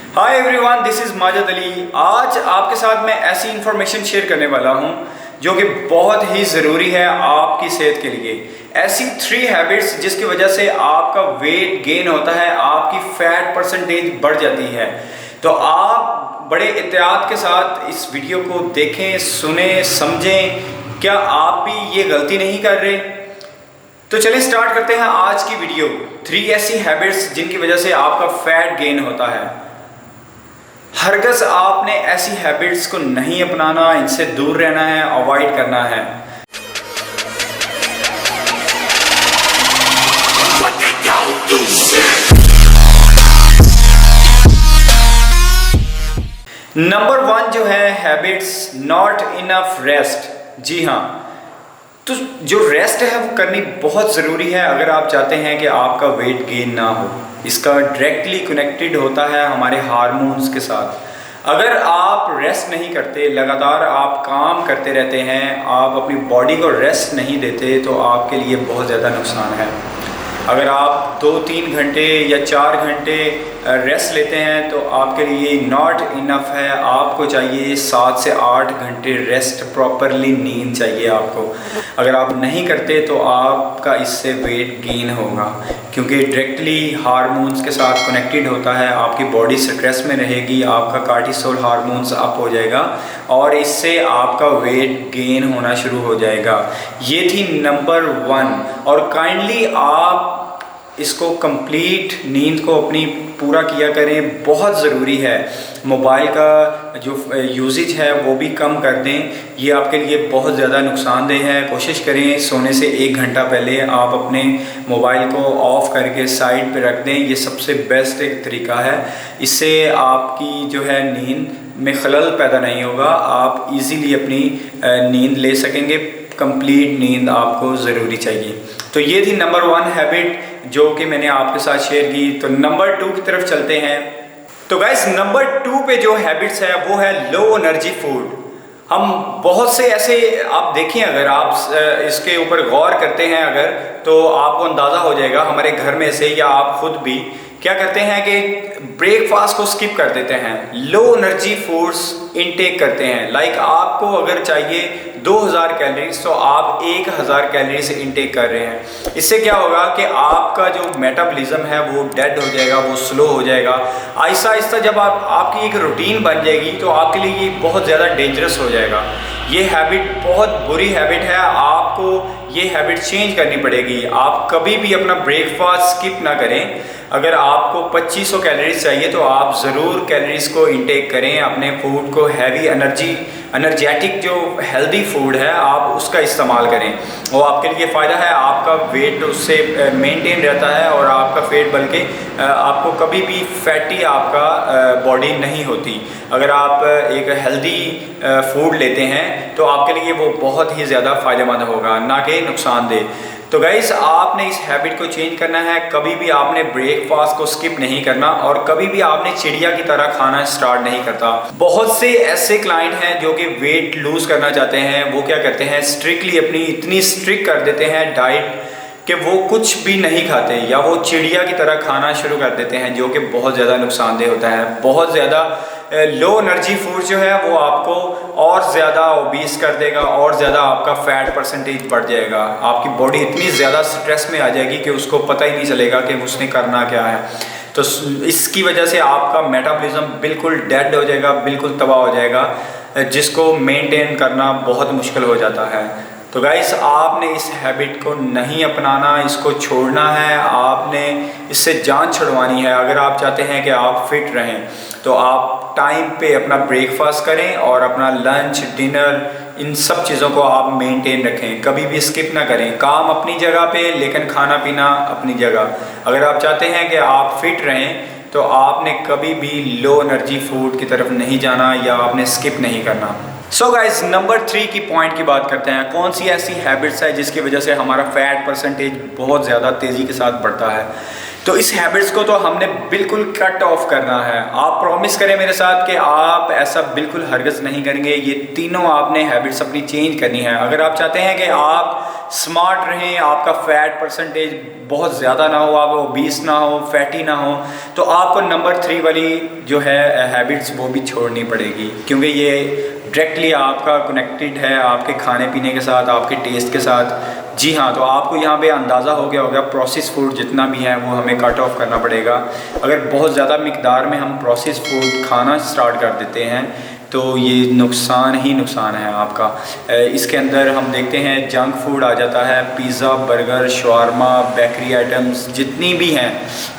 Hi everyone, this is Majid Ali. आज आपके साथ मैं ऐसी इंफॉर्मेशन शेयर करने वाला हूं जो कि बहुत ही ज़रूरी है आपकी सेहत के लिए। ऐसी 3 हैबिट्स जिसकी वजह से आपका वेट गेन होता है, आपकी फैट परसेंटेज बढ़ जाती है। तो आप बड़े एहतियात के साथ इस वीडियो को देखें, सुने, समझें। क्या आप भी ये गलती नहीं कर रहे? तो चलिए स्टार्ट करते हैं आज की वीडियो। 3 ऐसी हैबिट्स जिनकी वजह से आपका फैट गेन होता है। हरगज़ आपने ऐसी हैबिट्स को नहीं अपनाना, इनसे दूर रहना है, अवॉइड करना है। नंबर 1 जो है हैबिट्स, नॉट इनफ रेस्ट। जी हाँ, तो जो रेस्ट है वो करनी बहुत ज़रूरी है अगर आप चाहते हैं कि आपका वेट गेन ना हो। इसका डायरेक्टली कनेक्टेड होता है हमारे हार्मोन्स के साथ। अगर आप रेस्ट नहीं करते, लगातार आप काम करते रहते हैं, आप अपनी बॉडी को रेस्ट नहीं देते, तो आपके लिए बहुत ज़्यादा नुकसान है। अगर आप 2-3 घंटे या 4 घंटे रेस्ट लेते हैं तो आपके लिए नॉट इनफ है। आपको चाहिए 7 से 8 घंटे रेस्ट, प्रॉपरली नींद चाहिए आपको। अगर आप नहीं करते तो आपका इससे वेट गेन होगा, क्योंकि डायरेक्टली हार्मोन्स के साथ कनेक्टेड होता है। आपकी बॉडी स्ट्रेस में रहेगी, आपका कार्टिसोल हार्मोन्स अप हो जाएगा और इससे आपका वेट गेन होना शुरू हो जाएगा। ये थी नंबर 1। और काइंडली आप इसको कंप्लीट नींद को अपनी पूरा किया करें, बहुत ज़रूरी है। मोबाइल का जो यूजेज है वो भी कम कर दें, ये आपके लिए बहुत ज़्यादा नुकसानदेह है। कोशिश करें सोने से 1 घंटा पहले आप अपने मोबाइल को ऑफ़ करके साइड पे रख दें। ये सबसे बेस्ट एक तरीका है। इससे आपकी जो है नींद में खलल पैदा नहीं होगा, आप इजीली अपनी नींद ले सकेंगे। कंप्लीट नींद आपको ज़रूरी चाहिए। तो ये थी नंबर 1 हैबिट जो कि मैंने आपके साथ शेयर की। तो नंबर 2 की तरफ चलते हैं। तो गाइस, नंबर 2 पे जो हैबिट्स है वो है लो एनर्जी फूड। हम बहुत से ऐसे, आप देखें, अगर आप इसके ऊपर गौर करते हैं अगर, तो आपको अंदाज़ा हो जाएगा हमारे घर में से या आप खुद भी क्या करते हैं कि ब्रेकफास्ट को स्किप कर देते हैं, लो एनर्जी फूड्स इनटेक करते हैं। लाइक आपको अगर चाहिए 2000 कैलोरीज तो आप 1000 कैलोरीज इनटेक कर रहे हैं। इससे क्या होगा कि आपका जो मेटाबॉलिज्म है वो डेड हो जाएगा, वो स्लो हो जाएगा। आहिस्ता आहिस्ता जब आपकी एक रूटीन बन जाएगी तो आपके लिए ये बहुत ज़्यादा डेंजरस हो जाएगा। ये हैबिट बहुत बुरी हैबिट है, आपको ये हैबिट चेंज करनी पड़ेगी। आप कभी भी अपना ब्रेकफास्ट स्किप ना करें। अगर आपको 2500 कैलोरीज चाहिए तो आप ज़रूर कैलोरीज को इंटेक करें। अपने फूड को हैवी एनर्जेटिक जो हेल्दी फूड है आप उसका इस्तेमाल करें, वो आपके लिए फ़ायदा है। आपका वेट उससे मेंटेन रहता है और आपका फेट, बल्कि आपको कभी भी फैटी आपका बॉडी नहीं होती। अगर आप एक हेल्दी फूड लेते हैं तो आपके लिए वो बहुत ही ज़्यादा फ़ायदेमंद होगा, ना कि नुकसानदेह। तो गाइस, आपने इस हैबिट को चेंज करना है। कभी भी आपने ब्रेकफास्ट को स्किप नहीं करना और कभी भी आपने चिड़िया की तरह खाना स्टार्ट नहीं करता। बहुत से ऐसे क्लाइंट हैं जो कि वेट लूज करना चाहते हैं, वो क्या करते हैं, स्ट्रिक्टली अपनी इतनी स्ट्रिक्ट कर देते हैं डाइट कि वो कुछ भी नहीं खाते, या वो चिड़िया की तरह खाना शुरू कर देते हैं, जो कि बहुत ज़्यादा नुकसानदेह होता है। बहुत ज़्यादा लो एनर्जी फूड जो है वो आपको और ज़्यादा ओबीस कर देगा और ज़्यादा आपका फैट परसेंटेज बढ़ जाएगा। आपकी बॉडी इतनी ज़्यादा स्ट्रेस में आ जाएगी कि उसको पता ही नहीं चलेगा कि उसने करना क्या है। तो इसकी वजह से आपका मेटाबॉलिज्म बिल्कुल डेड हो जाएगा, बिल्कुल तबाह हो जाएगा, जिसको मेंटेन करना बहुत मुश्किल हो जाता है। तो गाइस, आपने इस हैबिट को नहीं अपनाना, इसको छोड़ना है। आपने इससे जान छुड़वानी है। अगर आप चाहते हैं कि आप फिट रहें तो आप टाइम पे अपना ब्रेकफास्ट करें और अपना लंच, डिनर, इन सब चीज़ों को आप मेंटेन रखें। कभी भी स्किप ना करें। काम अपनी जगह पे, लेकिन खाना पीना अपनी जगह। अगर आप चाहते हैं कि आप फिट रहें तो आपने कभी भी लो एनर्जी फूड की तरफ नहीं जाना या आपने स्किप नहीं करना। सो गाइज, नंबर 3 की पॉइंट की बात करते हैं। कौन सी ऐसी हैबिट्स है जिसकी वजह से हमारा फैट परसेंटेज बहुत ज़्यादा तेज़ी के साथ बढ़ता है? तो इस हैबिट्स को तो हमने बिल्कुल कट ऑफ करना है। आप प्रॉमिस करें मेरे साथ कि आप ऐसा बिल्कुल हरगिज़ नहीं करेंगे। ये तीनों आपने हैबिट्स अपनी चेंज करनी है। अगर आप चाहते हैं कि आप स्मार्ट रहें, आपका फैट परसेंटेज बहुत ज़्यादा ना हो, आप ओबीस ना हो, फैटी ना हो, तो आपको नंबर 3 वाली जो है हैबिट्स वो भी छोड़नी पड़ेगी, क्योंकि ये डायरेक्टली आपका कनेक्टेड है आपके खाने पीने के साथ, आपके टेस्ट के साथ। जी हाँ, तो आपको यहाँ पे अंदाज़ा हो गया होगा प्रोसेस फूड जितना भी है वो हमें कट ऑफ करना पड़ेगा। अगर बहुत ज़्यादा मिकदार में हम प्रोसेस फूड खाना स्टार्ट कर देते हैं तो ये नुकसान ही नुकसान है आपका। इसके अंदर हम देखते हैं जंक फूड आ जाता है, pizza, burger, shawarma, bakery items जितनी भी हैं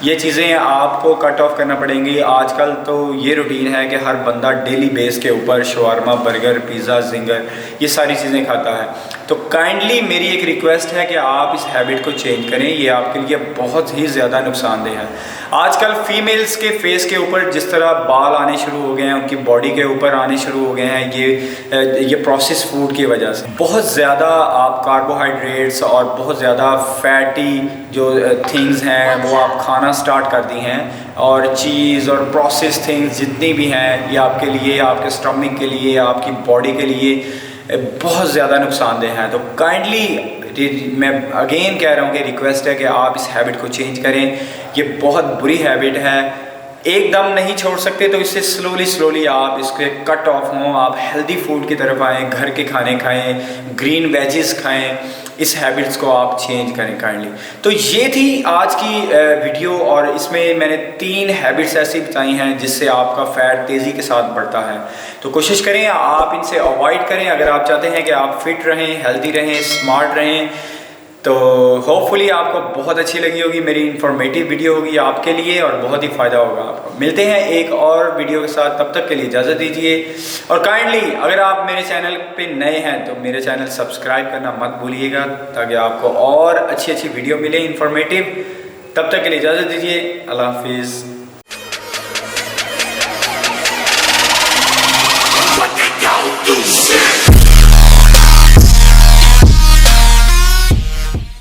ये चीज़ें आपको कट ऑफ करना पड़ेंगी। आजकल तो ये रूटीन है कि हर बंदा डेली बेस के ऊपर शवारमा, बर्गर, पिज़्ज़ा, जिंगर ये सारी चीज़ें खाता है। तो काइंडली मेरी एक रिक्वेस्ट है कि आप इस हैबिट को चेंज करें, ये आपके लिए बहुत ही ज़्यादा नुकसानदेह है। आजकल फीमेल्स के फेस के ऊपर जिस तरह बाल आने शुरू हो गए हैं, उनकी बॉडी के ऊपर आने शुरू हो गए हैं, ये प्रोसेस फूड की वजह से। बहुत ज़्यादा आप कार्बोहाइड्रेट्स और बहुत ज़्यादा फैटी जो थिंग्स हैं वो आप खाना स्टार्ट कर दी हैं, और चीज़ और प्रोसेस थिंग्स जितनी भी हैं ये आपके लिए, आपके स्टमक के लिए, आपकी बॉडी के लिए बहुत ज़्यादा नुकसानदेह हैं। तो काइंडली मैं अगेन कह रहा हूँ कि रिक्वेस्ट है कि आप इस हैबिट को चेंज करें। ये बहुत बुरी हैबिट है, एकदम नहीं छोड़ सकते तो इससे स्लोली आप इसके कट ऑफ हों, आप हेल्दी फूड की तरफ आएँ, घर के खाने खाएं, ग्रीन वेजिस खाएं, इस हैबिट्स को आप चेंज करें काइंडली। तो ये थी आज की वीडियो, और इसमें मैंने 3 हैबिट्स ऐसी बताई हैं जिससे आपका फैट तेज़ी के साथ बढ़ता है। तो कोशिश करें आप इनसे अवॉइड करें अगर आप चाहते हैं कि आप फिट रहें, हेल्दी रहें, स्मार्ट रहें। तो होपफुली आपको बहुत अच्छी लगी होगी, मेरी इन्फॉर्मेटिव वीडियो होगी आपके लिए और बहुत ही फ़ायदा होगा आपको। मिलते हैं एक और वीडियो के साथ, तब तक के लिए इजाज़त दीजिए। और काइंडली अगर आप मेरे चैनल पे नए हैं तो मेरे चैनल सब्सक्राइब करना मत भूलिएगा, ताकि आपको और अच्छी वीडियो मिले इन्फॉर्मेटिव। तब तक के लिए इजाज़त दीजिए। अल्लाह हाफिज़।